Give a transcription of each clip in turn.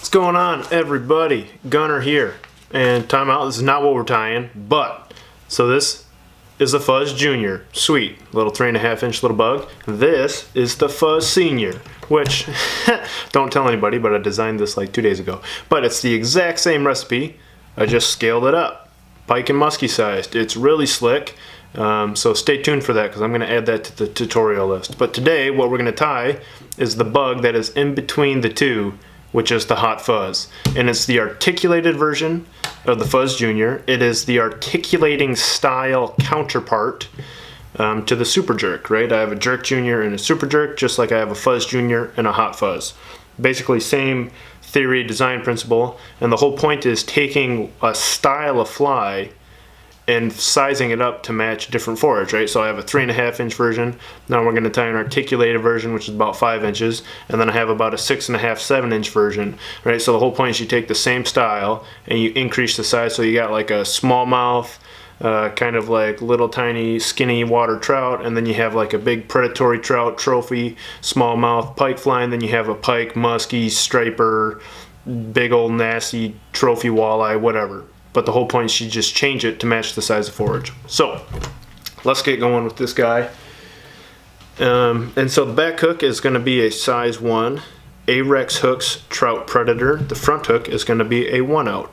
What's going on, everybody? Gunnar here. And time out, this is not what we're tying, but so this is the Fuzz Jr. Sweet, little 3.5 inch little bug. This is the Fuzz Sr, which don't tell anybody, but I designed this like 2 days ago. But it's the exact same recipe. I just scaled it up, pike and musky sized. It's really slick. So stay tuned for that because I'm going to add that to the tutorial list. But today what we're going to tie is the bug that is in between the two, which is the Hot Fuzz. And it's the articulated version of the Fuzz Jr. It is the articulating style counterpart to the Super Jerk, right? I have a Jerk Jr. and a Super Jerk, just like I have a Fuzz Jr. and a Hot Fuzz. Basically same theory, design principle, and the whole point is taking a style of fly and sizing it up to match different forage, right? So I have a 3.5 inch version. Now we're gonna tie an articulated version, which is about 5 inches. And then I have about a 6.5, 7 inch version, right? So the whole point is you take the same style and you increase the size. So you got like a smallmouth, kind of like little tiny skinny water trout, and then you have like a big predatory trout, trophy, smallmouth, pike fly, and then you have a pike, musky, striper, big old nasty trophy walleye, whatever. But the whole point is you just change it to match the size of forage. So let's get going with this guy. And so the back hook is going to be a size 1 Ahrex hooks trout predator. The front hook is going to be a 1/0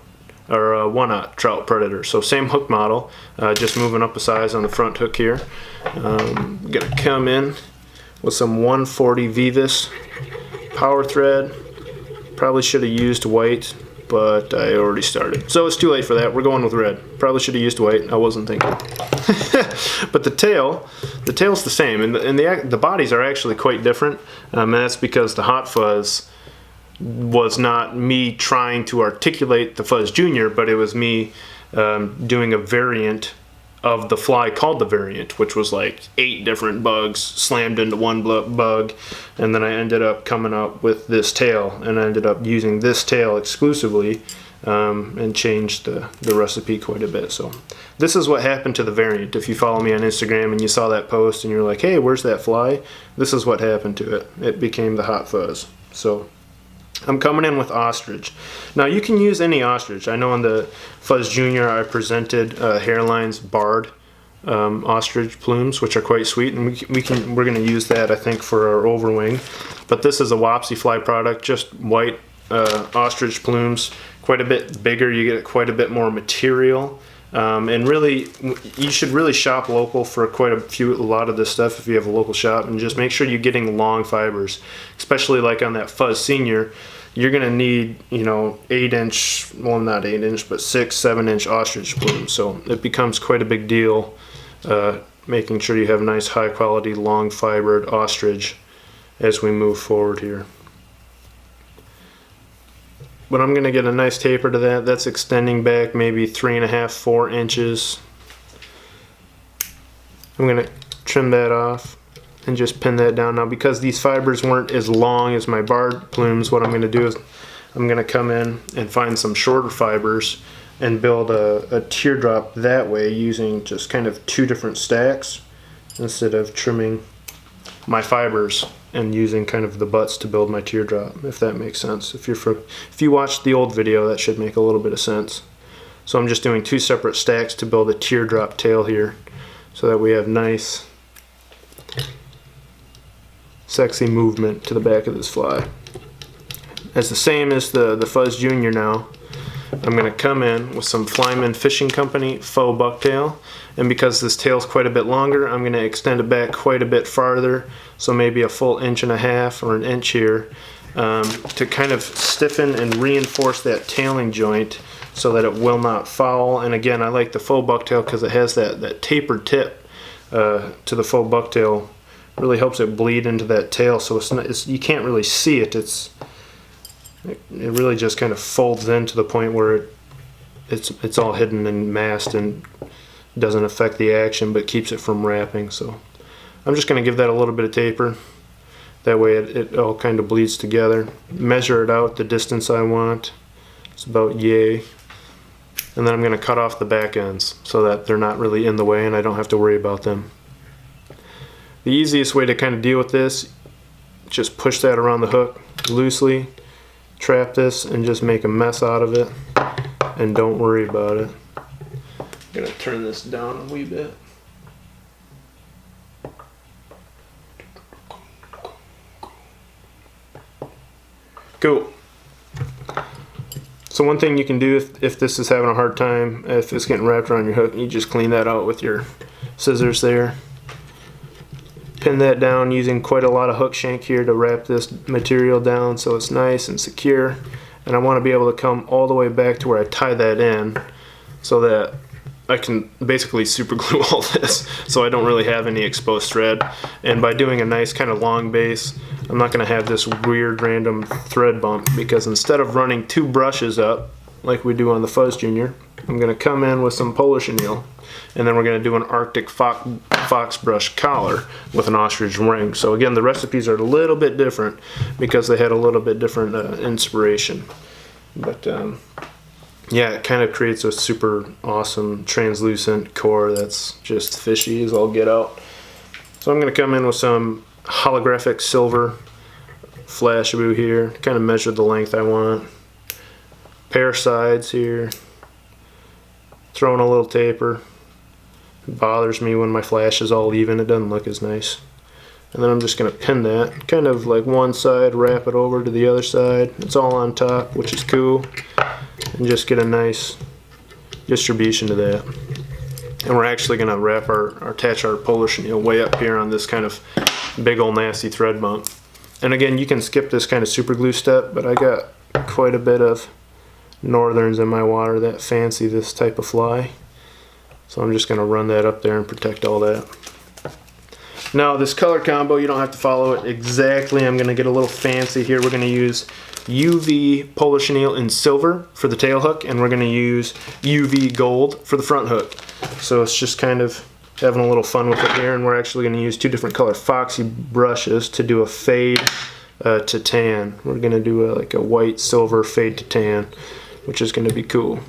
or a 1/0 trout predator. So same hook model, just moving up a size on the front hook here. I'm going to come in with some 140 Vivus power thread. Probably should have used white, but I already started. So it's too late for that. We're going with red. Probably should have used white. I wasn't thinking. But the tail's the same, and the bodies are actually quite different. And that's because the Hot Fuzz was not me trying to articulate the Fuzz Jr., but it was me doing a variant of the fly called the variant, which was like 8 different bugs slammed into one bug, and then I ended up coming up with this tail, and I ended up using this tail exclusively and changed the recipe quite a bit. So this is what happened to the variant. If you follow me on Instagram and you saw that post and you're like, hey, where's that fly? This is what happened to it. It became the Hot Fuzz. So I'm coming in with ostrich. Now you can use any ostrich. I know on the Fuzz Jr. I presented Hairline's barred ostrich plumes, which are quite sweet, and we're going to use that I think for our overwing. But this is a Wapsi fly product, just white ostrich plumes, quite a bit bigger. You get quite a bit more material. And really, you should really shop local for a lot of this stuff if you have a local shop, and just make sure you're getting long fibers, especially like on that Fuzz Senior. You're gonna need, 8 inch, well not 8 inch, but 6, 7 inch ostrich plumes. So it becomes quite a big deal, making sure you have nice high quality long fibered ostrich as we move forward here. But I'm going to get a nice taper to that. That's extending back maybe 3.5, 4 inches. I'm going to trim that off and just pin that down. Now because these fibers weren't as long as my barred plumes, what I'm going to do is I'm going to come in and find some shorter fibers and build a teardrop that way using just kind of 2 different stacks instead of trimming my fibers and using kind of the butts to build my teardrop, if that makes sense. If you watched the old video, that should make a little bit of sense. So I'm just doing 2 separate stacks to build a teardrop tail here, so that we have nice, sexy movement to the back of this fly. As the same as the Fuzz Jr. now, I'm going to come in with some FlymenFishingCo Faux Bucktail, and because this tail's quite a bit longer, I'm going to extend it back quite a bit farther, so maybe a full 1.5 inches or 1 inch here, to kind of stiffen and reinforce that tailing joint so that it will not foul. And again, I like the Faux Bucktail because it has that tapered tip to the Faux Bucktail. Really helps it bleed into that tail, so you can't really see it. It really just kind of folds in to the point where it's all hidden and masked and doesn't affect the action but keeps it from wrapping. So I'm just going to give that a little bit of taper. That way it all kind of bleeds together. Measure it out the distance I want. It's about yay. And then I'm going to cut off the back ends so that they're not really in the way and I don't have to worry about them. The easiest way to kind of deal with this, just push that around the hook loosely. trap this and just make a mess out of it, and don't worry about it. I'm gonna turn this down a wee bit. Cool. So one thing you can do if this is having a hard time, if it's getting wrapped around your hook, you just clean that out with your scissors there. Pin that down using quite a lot of hook shank here to wrap this material down so it's nice and secure. And I want to be able to come all the way back to where I tie that in so that I can basically super glue all this so I don't really have any exposed thread. And by doing a nice kind of long base, I'm not going to have this weird random thread bump, because instead of running 2 brushes up like we do on the Fuzz Jr, I'm going to come in with some Polar Chenille, and then we're going to do an Arctic Fox brush collar with an ostrich ring. So again, the recipes are a little bit different because they had a little bit different inspiration. But yeah, it kind of creates a super awesome translucent core that's just fishy as all get out. So I'm going to come in with some holographic silver Flashabou here, kind of measure the length I want. Pair sides here. Throwing a little taper. It bothers me when my flash is all even, it doesn't look as nice. And then I'm just going to pin that, kind of like one side, wrap it over to the other side. It's all on top, which is cool. And just get a nice distribution to that. And we're actually going to attach our Polar Chenille way up here on this kind of big old nasty thread bump. And again, you can skip this kind of super glue step, but I got quite a bit of northerns in my water that fancy this type of fly. So I'm just going to run that up there and protect all that. Now this color combo, you don't have to follow it exactly. I'm going to get a little fancy here. We're going to use UV Polar Chenille in silver for the tail hook, and we're going to use UV gold for the front hook. So it's just kind of having a little fun with it here, and we're actually going to use 2 different color Foxy brushes to do a fade to tan. We're going to do like a white silver fade to tan, which is going to be cool.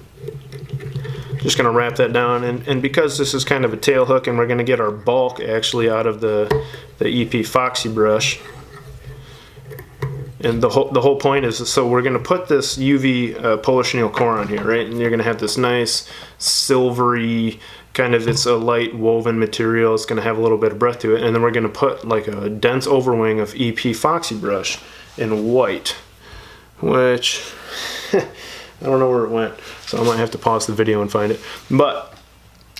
Just going to wrap that down, and because this is kind of a tail hook and we're going to get our bulk actually out of the EP Foxy brush, and the whole point is, so we're going to put this UV Polar Chenille core on here, right? And you're going to have this nice silvery kind of, it's a light woven material, it's going to have a little bit of breath to it, and then we're going to put like a dense overwing of EP Foxy brush in white, which I don't know where it went, so I might have to pause the video and find it. But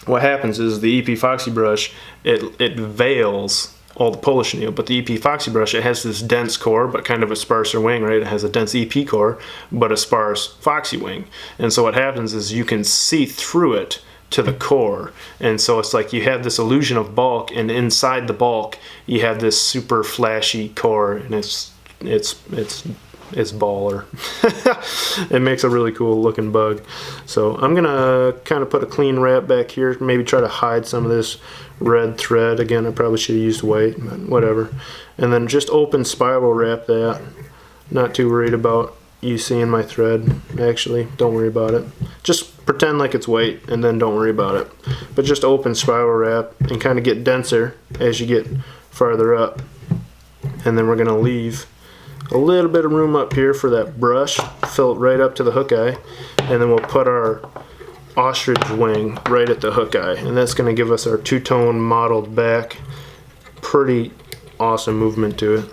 what happens is the EP Foxy brush, it veils all the Polar Chenille, but the EP Foxy brush, it has this dense core but kind of a sparser wing, right? It has a dense EP core but a sparse Foxy wing, and so what happens is you can see through it to the core, and so it's like you have this illusion of bulk, and inside the bulk you have this super flashy core, and it's baller. It makes a really cool looking bug. So I'm gonna kind of put a clean wrap back here, maybe try to hide some of this red thread. Again, I probably should have used white, but whatever. And then just open spiral wrap that. Not too worried about you seeing my thread, actually. Don't worry about it. Just pretend like it's white and then don't worry about it. But just open spiral wrap and kind of get denser as you get farther up. And then we're gonna leave a little bit of room up here for that brush, fill it right up to the hook eye, and then we'll put our ostrich wing right at the hook eye, and that's going to give us our two-tone mottled back. Pretty awesome movement to it.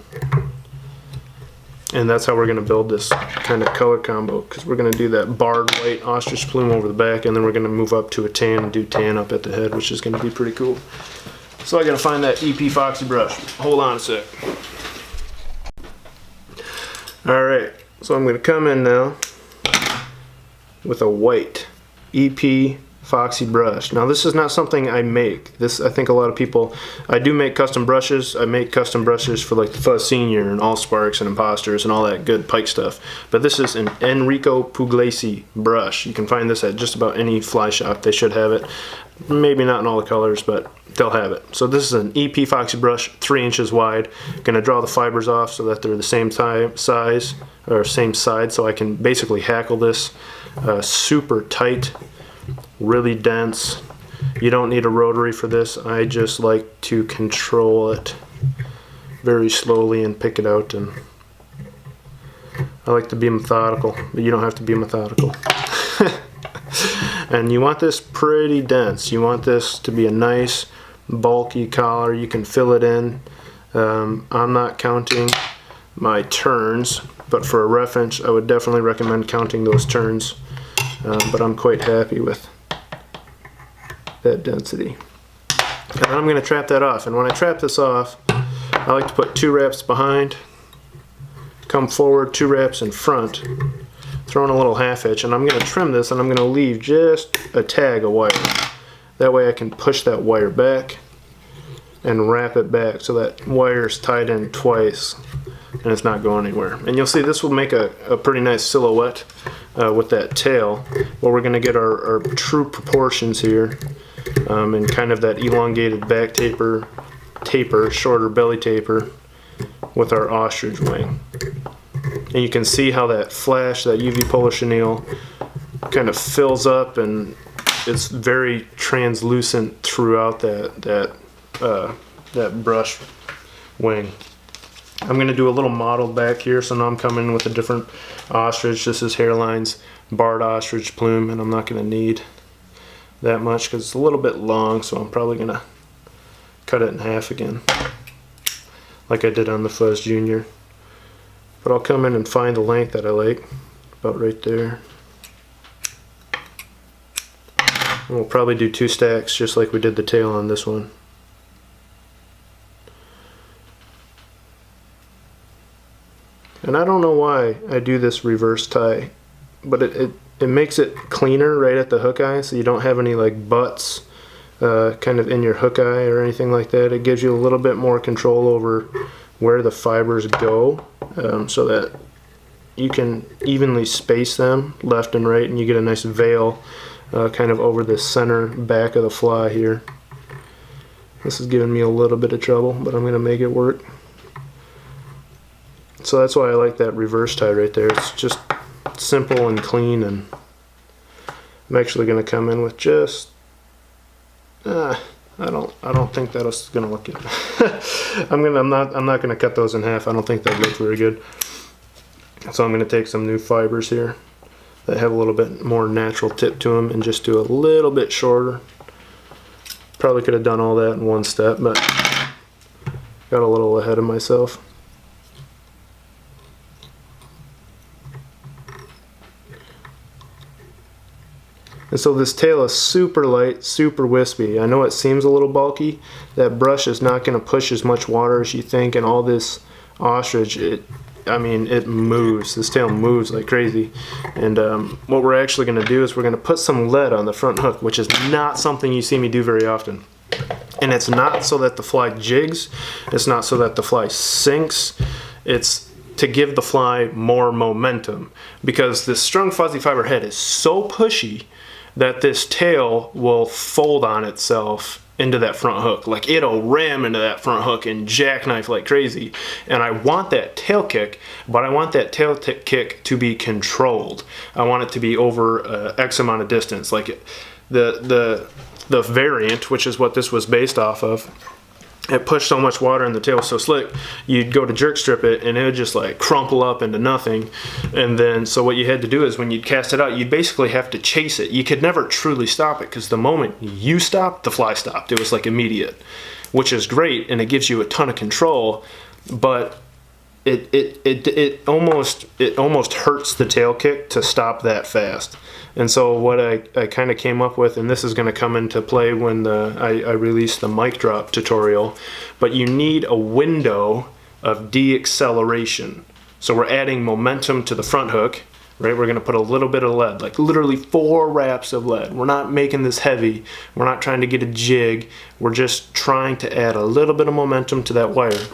And that's how we're going to build this kind of color combo, because we're going to do that barred white ostrich plume over the back, and then we're going to move up to a tan and do tan up at the head, which is going to be pretty cool. So I got to find that EP Foxy brush. Hold on a sec. Alright, so I'm going to come in now with a white EP Foxy brush. Now this is not something I make. This, I think a lot of people, I do make custom brushes. I make custom brushes for like the Fuzz Sr and Allsparks and Imposters and all that good Pike stuff. But this is an Enrico Pugliese brush. You can find this at just about any fly shop. They should have it. Maybe not in all the colors, but they'll have it. So this is an EP Foxy brush, 3 inches wide. Gonna draw the fibers off so that they're the same size or same side, so I can basically hackle this super tight, really dense. You don't need a rotary for this. I just like to control it very slowly and pick it out, and I like to be methodical, but you don't have to be methodical. And you want this pretty dense. You want this to be a nice bulky collar. You can fill it in. I'm not counting my turns, but for a reference I would definitely recommend counting those turns, but I'm quite happy with that density. And then I'm going to trap that off, and when I trap this off I like to put 2 wraps behind, come forward, 2 wraps in front, throw in a little half hitch, and I'm going to trim this and I'm going to leave just a tag of wire. That way I can push that wire back and wrap it back so that wire is tied in twice and it's not going anywhere. And you'll see this will make a pretty nice silhouette with that tail, where we're going to get our true proportions here, and kind of that elongated back taper, shorter belly taper with our ostrich wing. And you can see how that flash, that UV polar chenille, kind of fills up, and it's very translucent throughout that brush wing. I'm going to do a little model back here, so now I'm coming in with a different ostrich. This is Hairline's barred ostrich plume, and I'm not going to need that much because it's a little bit long, so I'm probably going to cut it in half again, like I did on the Fuzz Jr. But I'll come in and find the length that I like, about right there. And we'll probably do 2 stacks just like we did the tail on this one. And I don't know why I do this reverse tie, but it makes it cleaner right at the hook eye, so you don't have any like butts kind of in your hook eye or anything like that. It gives you a little bit more control over where the fibers go, so that you can evenly space them left and right, and you get a nice veil kind of over the center back of the fly here. This is giving me a little bit of trouble, but I'm going to make it work. So that's why I like that reverse tie right there. It's just simple and clean, and I'm actually going to come in with just I don't think that's gonna look good. I'm not gonna cut those in half. I don't think that look very good. So I'm gonna take some new fibers here that have a little bit more natural tip to them and just do a little bit shorter. Probably could have done all that in one step, but got a little ahead of myself. And so this tail is super light, super wispy. I know it seems a little bulky. That brush is not going to push as much water as you think, and all this ostrich, I mean, it moves. This tail moves like crazy. And what we're actually going to do is we're going to put some lead on the front hook, which is not something you see me do very often. And it's not so that the fly jigs. It's not so that the fly sinks. It's to give the fly more momentum, because this strung fuzzy fiber head is so pushy that this tail will fold on itself into that front hook. Like, it'll ram into that front hook and jackknife like crazy. And I want that tail kick, but I want that tail kick to be controlled. I want it to be over X amount of distance. Like the variant, which is what this was based off of, it pushed so much water and the tail was so slick, you'd go to jerk strip it and it would just like crumple up into nothing. And then so what you had to do is when you'd cast it out, you'd basically have to chase it. You could never truly stop it, because the moment you stopped, the fly stopped. It was like immediate, which is great, and it gives you a ton of control, but it almost hurts the tail kick to stop that fast. And so what I kind of came up with, and this is going to come into play when I release the mic drop tutorial, but you need a window of de-acceleration. So we're adding momentum to the front hook, right? We're going to put a little bit of lead, like literally 4 wraps of lead. We're not making this heavy. We're not trying to get a jig. We're just trying to add a little bit of momentum to that wire.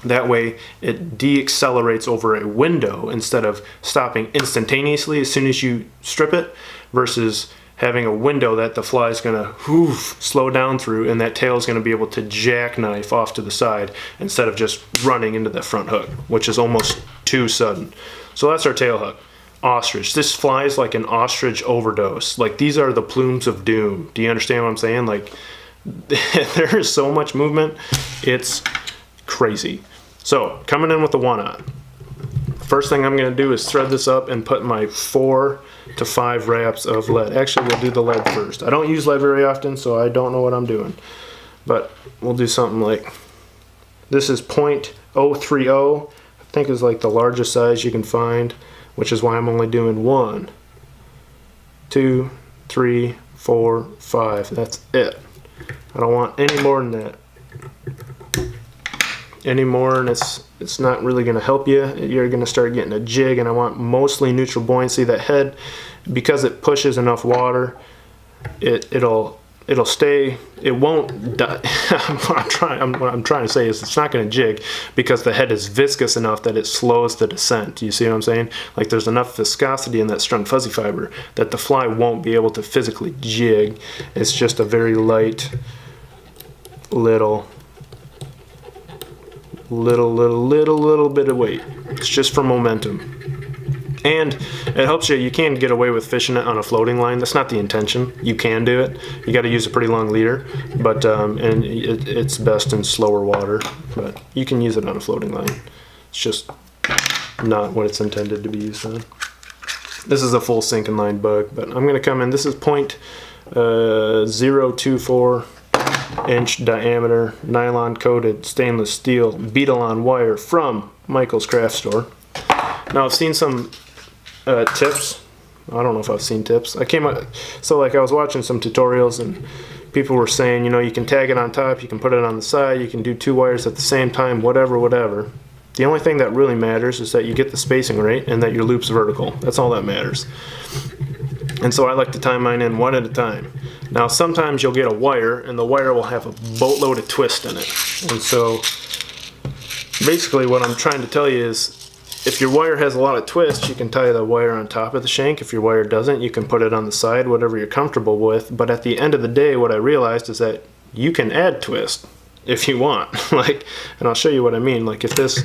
That way it de-accelerates over a window instead of stopping instantaneously as soon as you strip it, versus having a window that the fly is going to slow down through, and that tail is going to be able to jackknife off to the side instead of just running into that front hook, which is almost too sudden. So that's our tail hook. Ostrich. This flies like an ostrich overdose. Like, these are the plumes of doom. Do you understand what I'm saying? Like, there is so much movement. It's crazy. So, coming in with the 1-aught. First thing I'm going to do is thread this up and put my 4 to 5 wraps of lead. Actually, we'll do the lead first. I don't use lead very often, so I don't know what I'm doing. But we'll do something like, this is .030, I think is like the largest size you can find, which is why I'm only doing 1, 2, 3, 4, 5. That's it. I don't want any more than that. Any more and it's not really going to help you. You're going to start getting a jig, and I want mostly neutral buoyancy. That head, because it pushes enough water, it'll stay. It won't die. What I'm trying to say is it's not going to jig because the head is viscous enough that it slows the descent. You see what I'm saying? Like there's enough viscosity in that strung fuzzy fiber that the fly won't be able to physically jig. It's just a very light little bit of weight. It's just for momentum. And it helps you. You can get away with fishing it on a floating line. That's not the intention. You can do it. You got to use a pretty long leader, but and it's best in slower water. But you can use it on a floating line. It's just not what it's intended to be used on. This is a full sinking line bug, but I'm going to come in. This is .024 inch diameter nylon coated stainless steel Beadalon wire from Michael's Craft Store. Now I've seen some tips. I don't know if I've seen tips. I was watching some tutorials and people were saying, you know, you can tag it on top, you can put it on the side, you can do 2 wires at the same time, whatever. The only thing that really matters is that you get the spacing right and that your loop's vertical. That's all that matters. And so I like to tie mine in 1 at a time. Now sometimes you'll get a wire and the wire will have a boatload of twist in it. And so basically what I'm trying to tell you is if your wire has a lot of twist, you can tie the wire on top of the shank. If your wire doesn't, you can put it on the side, whatever you're comfortable with. But at the end of the day, what I realized is that you can add twist if you want. And I'll show you what I mean. Like if this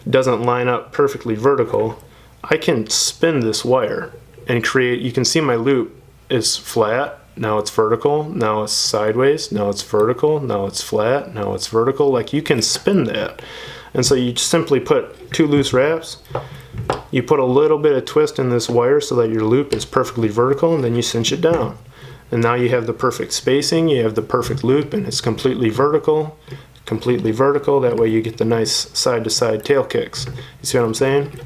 doesn't line up perfectly vertical, I can spin this wire and create, you can see my loop is flat, now it's vertical, now it's sideways, now it's vertical, now it's flat, now it's vertical. Like you can spin that. And so you simply put 2 loose wraps, you put a little bit of twist in this wire so that your loop is perfectly vertical, and then you cinch it down. And now you have the perfect spacing, you have the perfect loop, and it's completely vertical. That way you get the nice side-to-side tail kicks. You see what I'm saying?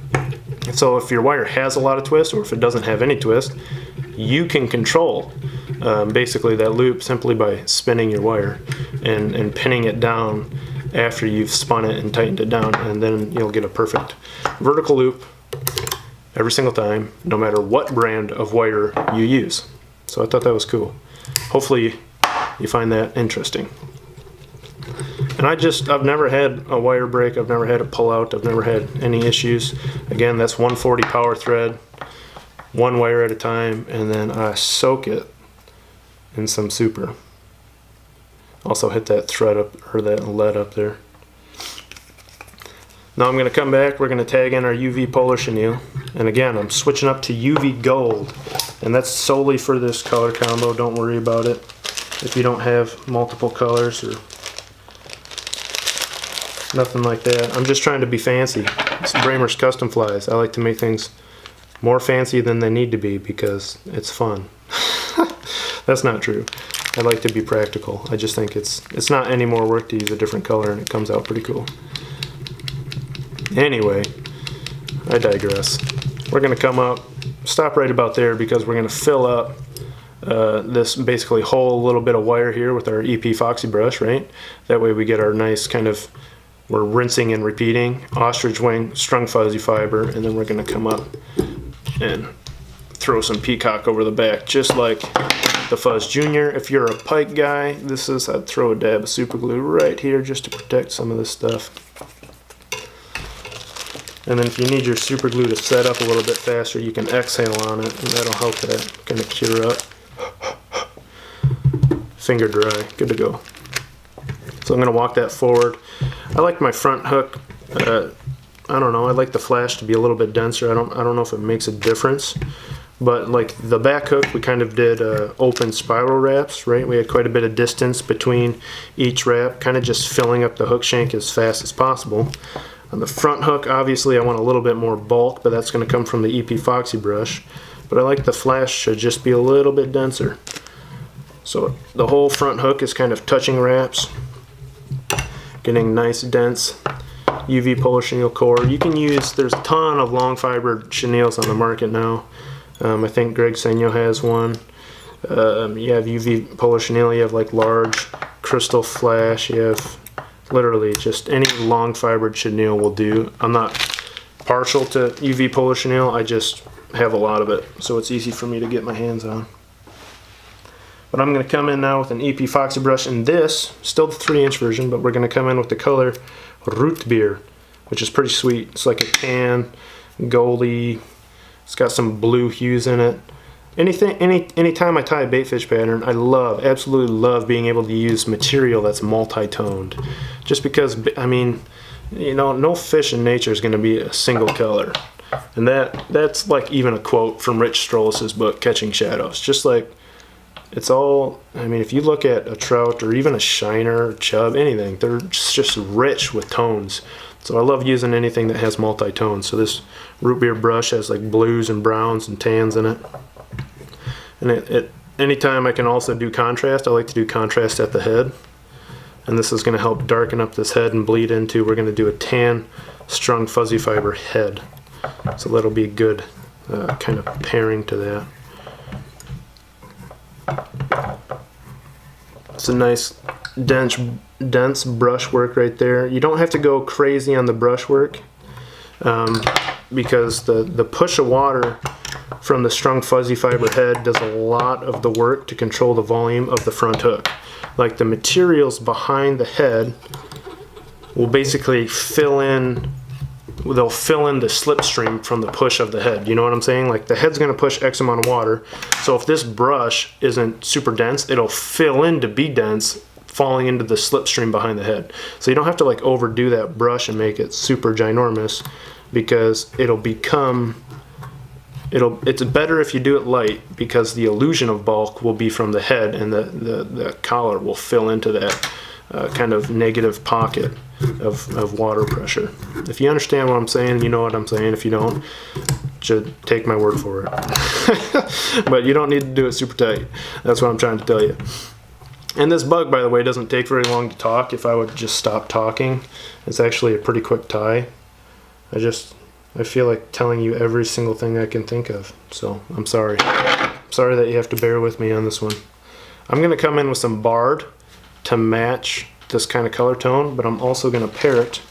So if your wire has a lot of twist, or if it doesn't have any twist, you can control basically that loop simply by spinning your wire and pinning it down after you've spun it and tightened it down, and then you'll get a perfect vertical loop every single time, no matter what brand of wire you use. So I thought that was cool. Hopefully you find that interesting. And I've never had a wire break, I've never had a pull out, I've never had any issues. Again, that's 140 power thread, 1 wire at a time, and then I soak it in some super. Also hit that thread up, or that lead up there. Now I'm going to come back, we're going to tag in our UV polar chenille. And again, I'm switching up to UV gold. And that's solely for this color combo, don't worry about it. If you don't have multiple colors or nothing like that. I'm just trying to be fancy. It's Brammer's Custom Flies. I like to make things more fancy than they need to be because it's fun. That's not true. I like to be practical. I just think it's not any more work to use a different color and it comes out pretty cool. Anyway, I digress. We're going to come up, stop right about there because we're going to fill up this basically whole little bit of wire here with our EP Foxy brush, right? That way we get our nice kind of, we're rinsing and repeating ostrich wing strung fuzzy fiber, and then we're going to come up and throw some peacock over the back just like the Fuzz Jr. If you're a Pike guy, I'd throw a dab of super glue right here just to protect some of this stuff. And then if you need your super glue to set up a little bit faster, you can exhale on it, and that'll help that kind of cure up. Finger dry, good to go. So I'm going to walk that forward. I like my front hook, I don't know, I like the flash to be a little bit denser. I don't know if it makes a difference. But like the back hook, we kind of did open spiral wraps, right? We had quite a bit of distance between each wrap, kind of just filling up the hook shank as fast as possible. On the front hook, obviously I want a little bit more bulk, but that's going to come from the EP Foxy brush. But I like the flash to just be a little bit denser. So the whole front hook is kind of touching wraps, getting nice dense UV polar chenille core. You can use, there's a ton of long fibered chenilles on the market now. I think Greg Senyo has one. You have UV polar chenille, you have like large crystal flash, you have literally just any long fibered chenille will do. I'm not partial to UV polar chenille, I just have a lot of it, so it's easy for me to get my hands on. But I'm going to come in now with an EP Foxy brush, and this, still the 3-inch version, but we're going to come in with the color Rootbeer, which is pretty sweet. It's like a tan, goldy, it's got some blue hues in it. Anytime I tie a baitfish pattern, I absolutely love being able to use material that's multi-toned. Just because, I mean, you know, no fish in nature is going to be a single color. And that's like even a quote from Rich Strollis's book, Catching Shadows. Just like, it's all, I mean, if you look at a trout or even a shiner, chub, anything, they're just rich with tones. So I love using anything that has multi-tones. So this root beer brush has like blues and browns and tans in it. And anytime I can also do contrast, I like to do contrast at the head. And this is going to help darken up this head and bleed into, we're going to do a tan strung fuzzy fiber head. So that'll be a good kind of pairing to that. It's a nice dense brush work right there. You don't have to go crazy on the brush work because the push of water from the strung fuzzy fiber head does a lot of the work to control the volume of the front hook. Like the materials behind the head will basically fill in the slipstream from the push of the head. You know what I'm saying? Like the head's going to push X amount of water. So if this brush isn't super dense, it'll fill in to be dense, falling into the slipstream behind the head. So you don't have to like overdo that brush and make it super ginormous, because it's better if you do it light, because the illusion of bulk will be from the head, and the collar will fill into that kind of negative pocket of water pressure. If you understand what I'm saying, you know what I'm saying. If you don't, just take my word for it. But you don't need to do it super tight. That's what I'm trying to tell you. And this bug, by the way, doesn't take very long to talk. If I would just stop talking, it's actually a pretty quick tie. I feel like telling you every single thing I can think of. So I'm sorry. I'm sorry that you have to bear with me on this one. I'm going to come in with some barred to match this kind of color tone, but I'm also going to pair it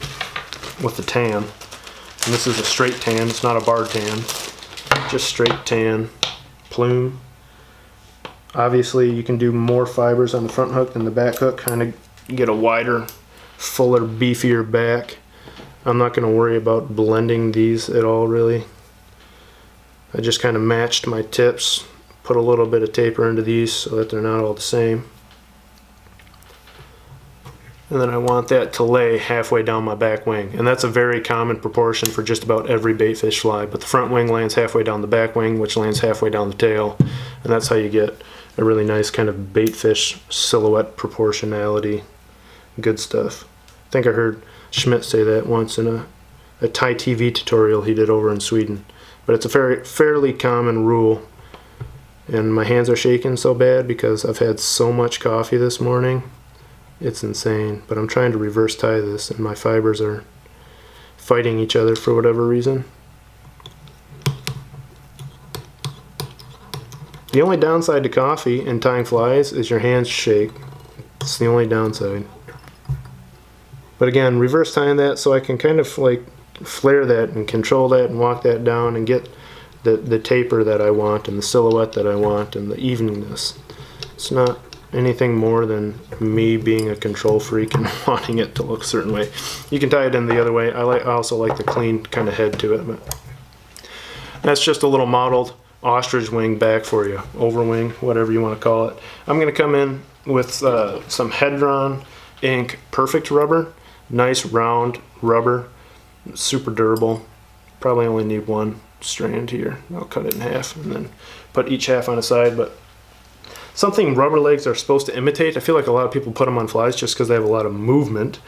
with the tan. And this is a straight tan, it's not a barred tan, just straight tan plume. Obviously you can do more fibers on the front hook than the back hook, kind of get a wider, fuller, beefier back. I'm not going to worry about blending these at all, really. I just kind of matched my tips, put a little bit of taper into these so that they're not all the same. And then I want that to lay halfway down my back wing. And that's a very common proportion for just about every baitfish fly. But the front wing lands halfway down the back wing, which lands halfway down the tail. And that's how you get a really nice kind of baitfish silhouette proportionality. Good stuff. I think I heard Schmidt say that once in a Thai TV tutorial he did over in Sweden. But it's a fairly common rule. And my hands are shaking so bad because I've had so much coffee this morning. It's insane. But I'm trying to reverse tie this, and my fibers are fighting each other for whatever reason. The only downside to coffee and tying flies is your hands shake. It's the only downside. But again, reverse tying that so I can kind of like flare that and control that and walk that down and get the taper that I want and the silhouette that I want and the evenness. It's not anything more than me being a control freak and wanting it to look a certain way. You can tie it in the other way. I also like the clean kind of head to it. But that's just a little modeled ostrich wing back for you. Overwing, whatever you want to call it. I'm going to come in with some Hedron ink perfect rubber. Nice round rubber. Super durable. Probably only need one strand here. I'll cut it in half and then put each half on a side. But something rubber legs are supposed to imitate. I feel like a lot of people put them on flies just because they have a lot of movement.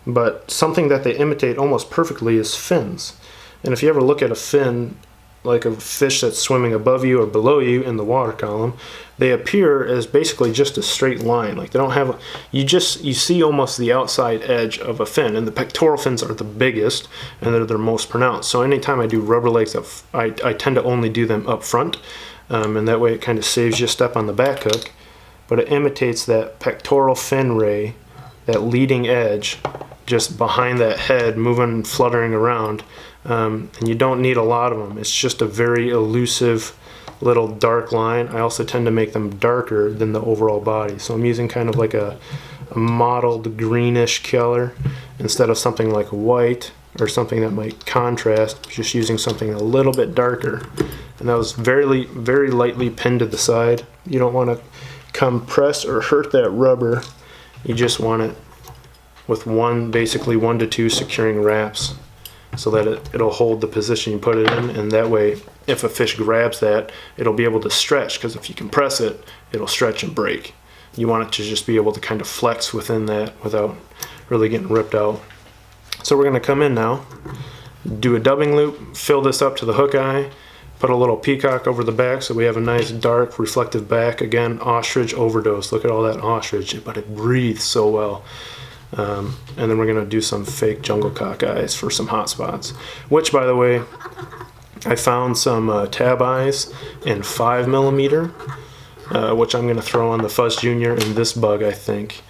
But something that they imitate almost perfectly is fins. And if you ever look at a fin, like a fish that's swimming above you or below you in the water column, they appear as basically just a straight line. Like they don't have, you see almost the outside edge of a fin, and the pectoral fins are the biggest and they're their most pronounced. So anytime I do rubber legs, I tend to only do them up front, and that way it kind of saves you a step on the back hook. But it imitates that pectoral fin ray, that leading edge, just behind that head, moving, fluttering around. And you don't need a lot of them. It's just a very elusive little dark line. I also tend to make them darker than the overall body. So I'm using kind of like a mottled greenish color instead of something like white or something that might contrast, just using something a little bit darker. And that was very, very lightly pinned to the side. You don't want to compress or hurt that rubber. You just want it with basically 1 to 2 securing wraps, so that it'll hold the position you put it in, and that way if a fish grabs that, it'll be able to stretch, because if you compress it, it'll stretch and break. You want it to just be able to kind of flex within that without really getting ripped out. So we're going to come in now, do a dubbing loop, fill this up to the hook eye, put a little peacock over the back so we have a nice dark reflective back. Again, ostrich overdose. Look at all that ostrich, but it breathes so well. And then we're going to do some fake jungle cock eyes for some hot spots, which, by the way, I found some tab eyes in 5mm, which I'm going to throw on the Fuzz Jr. and this bug, I think.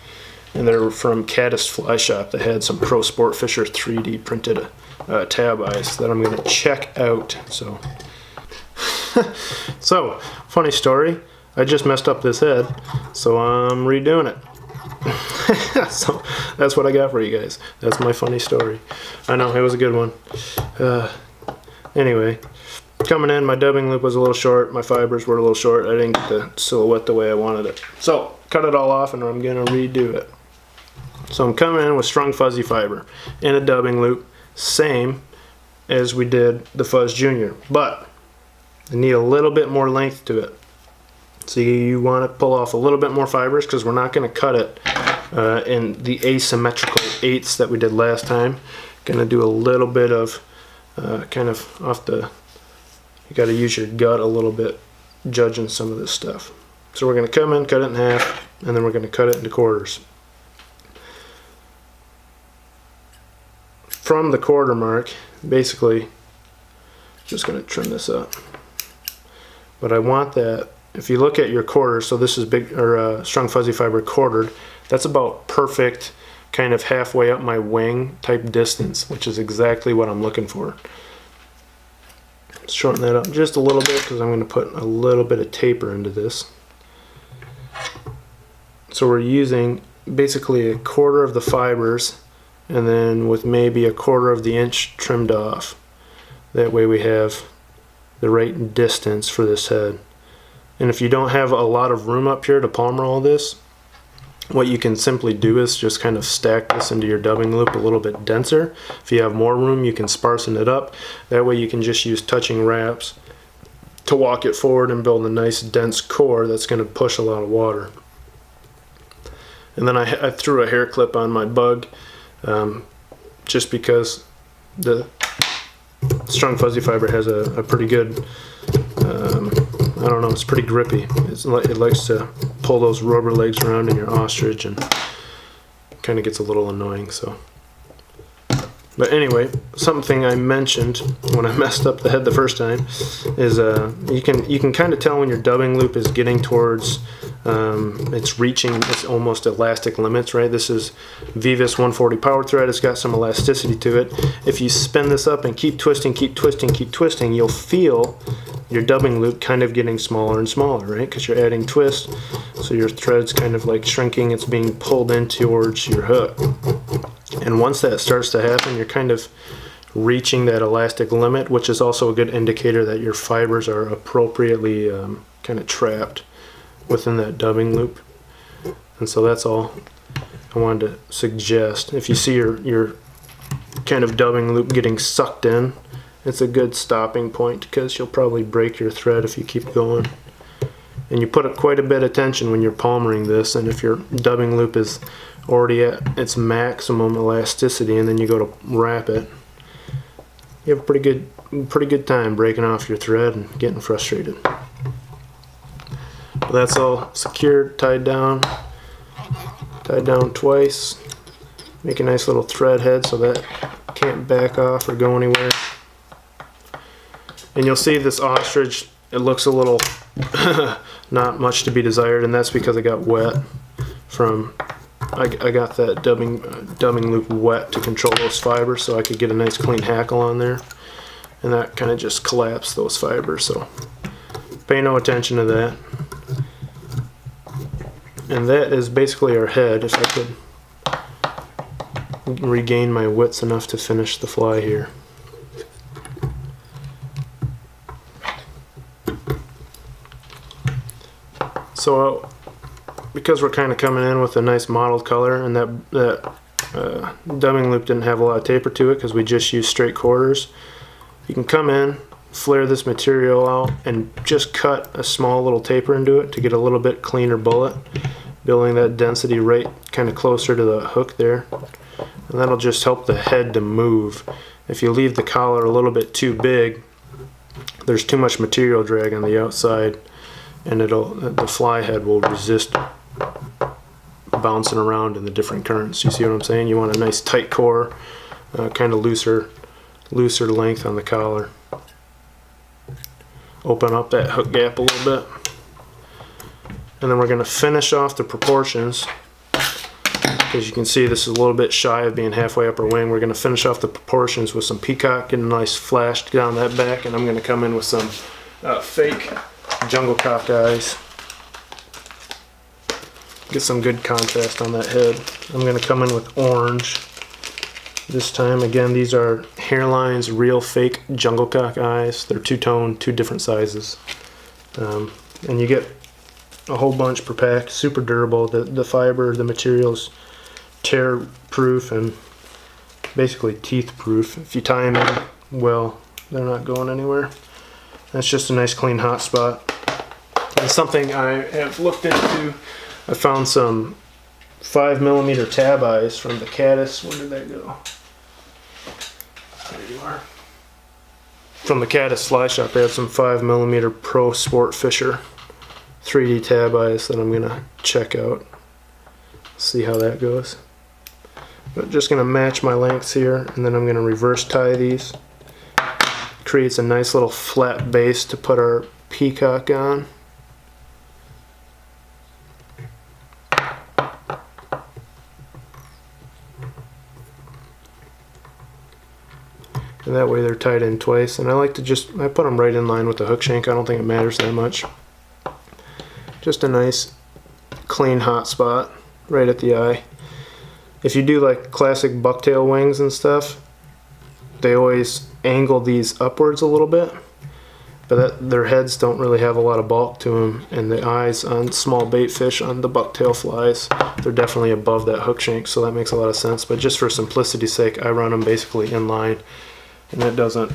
And they're from Caddis Fly Shop. They had some Pro Sport Fisher 3D printed tab eyes that I'm going to check out. So, funny story. I just messed up this head, so I'm redoing it. So that's what I got for you guys. That's my funny story. I know, it was a good one. Anyway, coming in, my dubbing loop was a little short. My fibers were a little short. I didn't get the silhouette the way I wanted it. So cut it all off and I'm going to redo it. So I'm coming in with strung fuzzy fiber in a dubbing loop, same as we did the Fuzz Jr. But I need a little bit more length to it. So you want to pull off a little bit more fibers, because we're not going to cut it in the asymmetrical eighths that we did last time. Going to do a little bit of kind of off the, you got to use your gut a little bit judging some of this stuff. So we're going to come in, cut it in half, and then we're going to cut it into quarters. From the quarter mark, basically, just going to trim this up. But I want that, if you look at your quarter, so this is big, or strung fuzzy fiber quartered, that's about perfect, kind of halfway up my wing type distance, which is exactly what I'm looking for. Let's shorten that up just a little bit, because I'm going to put a little bit of taper into this. So we're using basically a quarter of the fibers, and then with maybe a quarter of the inch trimmed off. That way we have the right distance for this head. And if you don't have a lot of room up here to palmer all this, what you can simply do is just kind of stack this into your dubbing loop a little bit denser. If you have more room, you can sparsen it up. That way you can just use touching wraps to walk it forward and build a nice dense core that's going to push a lot of water. And then I threw a hair clip on my bug, just because the strung fuzzy fiber has a pretty good, I don't know, it's pretty grippy. It likes to pull those rubber legs around in your ostrich, and kind of gets a little annoying. So, but anyway, something I mentioned when I messed up the head the first time is you can kind of tell when your dubbing loop is getting towards it's reaching its almost elastic limits, right? This is Vivus 140 power thread. It's got some elasticity to it. If you spin this up and keep twisting, you'll feel your dubbing loop kind of getting smaller and smaller, right? Because you're adding twist, so your thread's kind of like shrinking. It's being pulled in towards your hook. And once that starts to happen, you're kind of reaching that elastic limit, which is also a good indicator that your fibers are appropriately kind of trapped within that dubbing loop. And so that's all I wanted to suggest. If you see your kind of dubbing loop getting sucked in, it's a good stopping point, because you'll probably break your thread if you keep going. And you put quite a bit of tension when you're palmering this, and if your dubbing loop is already at its maximum elasticity, and then you go to wrap it, you have a pretty good time breaking off your thread and getting frustrated. But that's all secured, tied down twice. Make a nice little thread head so that can't back off or go anywhere. And you'll see this ostrich, it looks a little not much to be desired, and that's because it got wet from I got that dubbing loop wet to control those fibers, so I could get a nice clean hackle on there, and that kind of just collapsed those fibers, so pay no attention to that. And that is basically our head. If I could regain my wits enough to finish the fly here. So because we're kind of coming in with a nice mottled color, and that dubbing loop didn't have a lot of taper to it because we just used straight quarters, you can come in, flare this material out, and just cut a small little taper into it to get a little bit cleaner bullet, building that density right kind of closer to the hook there, and that'll just help the head to move. If you leave the collar a little bit too big, there's too much material drag on the outside, and the fly head will resist bouncing around in the different currents. You see what I'm saying? You want a nice tight core, kind of looser length on the collar. Open up that hook gap a little bit, and then we're going to finish off the proportions. As you can see, this is a little bit shy of being halfway upper wing. We're going to finish off the proportions with some peacock, get a nice flash down that back, and I'm going to come in with some fake jungle cock eyes. Get some good contrast on that head. I'm going to come in with orange this time. Again, these are Hairline's real fake jungle cock eyes. They're two-tone, two different sizes. And you get a whole bunch per pack. Super durable. The fiber, the material's tear-proof and basically teeth-proof. If you tie them in well, they're not going anywhere. That's just a nice clean hot spot. And something I have looked into, I found some 5mm tab eyes from the Caddis. Where did that go? There you are. From the Caddis Fly Shop, they had some 5mm Pro Sport Fisher 3D tab eyes that I'm gonna check out. See how that goes. But just gonna match my lengths here, and then I'm gonna reverse tie these. Creates a nice little flat base to put our peacock on. And that way they're tied in twice. And I like to I put them right in line with the hook shank. I don't think it matters that much. Just a nice clean hot spot right at the eye. If you do like classic bucktail wings and stuff, they always angle these upwards a little bit, but their heads don't really have a lot of bulk to them, and the eyes on small bait fish on the bucktail flies, they're definitely above that hook shank, so that makes a lot of sense. But just for simplicity's sake, I run them basically in line, and that doesn't,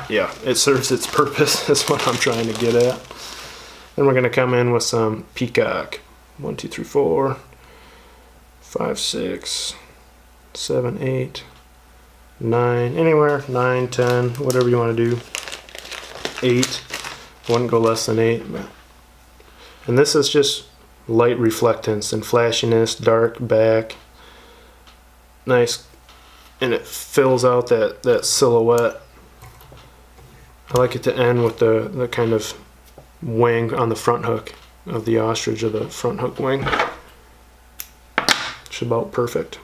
yeah, it serves its purpose. That's what I'm trying to get at. Then we're going to come in with some peacock. 1, 2, 3, 4, 5, 6, 7, 8, 9, anywhere, 9, 10, whatever you want to do. 8, wouldn't go less than 8. And this is just light reflectance and flashiness, dark back, nice, and it fills out that silhouette. I like it to end with the kind of wing on the front hook of the ostrich, or the front hook wing. It's about perfect.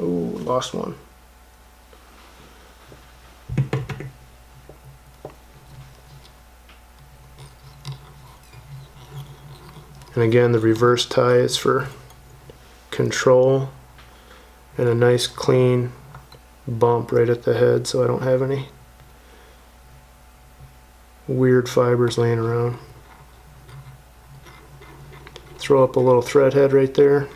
Oh, lost one. And again, the reverse tie is for control, and a nice clean bump right at the head so I don't have any weird fibers laying around. Throw up a little thread head right there,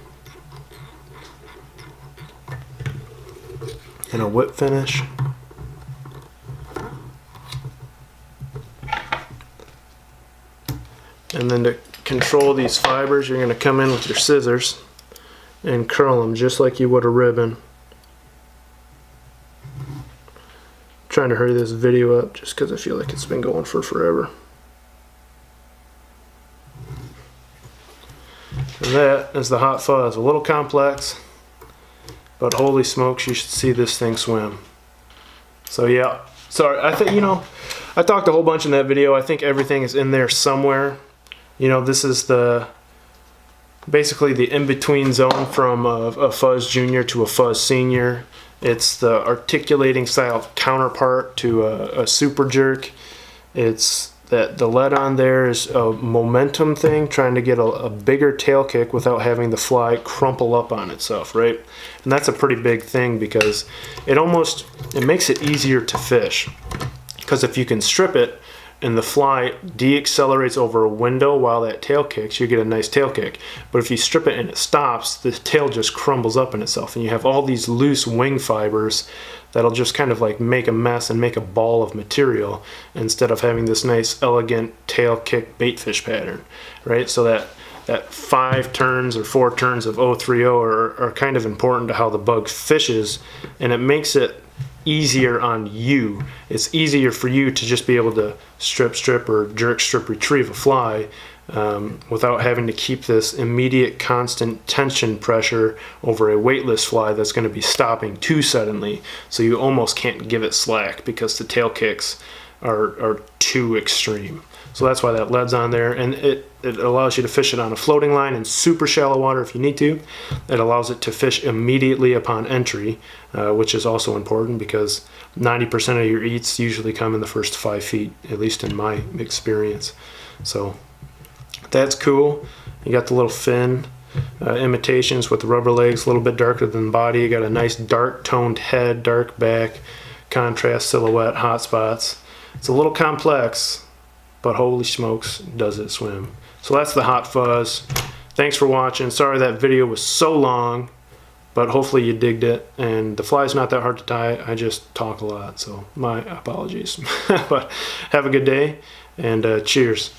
and a whip finish. And then to control these fibers, you're going to come in with your scissors and curl them just like you would a ribbon. I'm trying to hurry this video up just because I feel like it's been going for forever. And that is the Hot Fuzz. A little complex, but holy smokes, you should see this thing swim. So yeah, sorry, I think, you know, I talked a whole bunch in that video. I think everything is in there somewhere. You know, this is basically the in-between zone from a Fuzz Jr. to a Fuzz Sr. It's the articulating style counterpart to a super jerk. It's that the lead on there is a momentum thing, trying to get a bigger tail kick without having the fly crumple up on itself, right? And that's a pretty big thing because it makes it easier to fish. Because if you can strip it and the fly deaccelerates over a window while that tail kicks, you get a nice tail kick. But if you strip it and it stops, the tail just crumbles up in itself, and you have all these loose wing fibers that'll just kind of like make a mess and make a ball of material instead of having this nice elegant tail kick baitfish pattern, right? So that 5 turns or 4 turns of 030 are kind of important to how the bug fishes, and it makes it easier on you. It's easier for you to just be able to strip or jerk strip retrieve a fly without having to keep this immediate constant tension pressure over a weightless fly that's going to be stopping too suddenly, so you almost can't give it slack because the tail kicks are too extreme. So that's why that lead's on there, and it allows you to fish it on a floating line in super shallow water if you need to. It allows it to fish immediately upon entry, which is also important because 90% of your eats usually come in the first 5 feet, at least in my experience. So that's cool. You got the little fin, imitations with the rubber legs, a little bit darker than the body. You got a nice dark toned head, dark back, contrast silhouette, hot spots. It's a little complex, but holy smokes, does it swim. So that's the Hot Fuzz. Thanks for watching. Sorry that video was so long, but hopefully you digged it. And the fly's not that hard to tie. I just talk a lot, so my apologies. But have a good day, and cheers.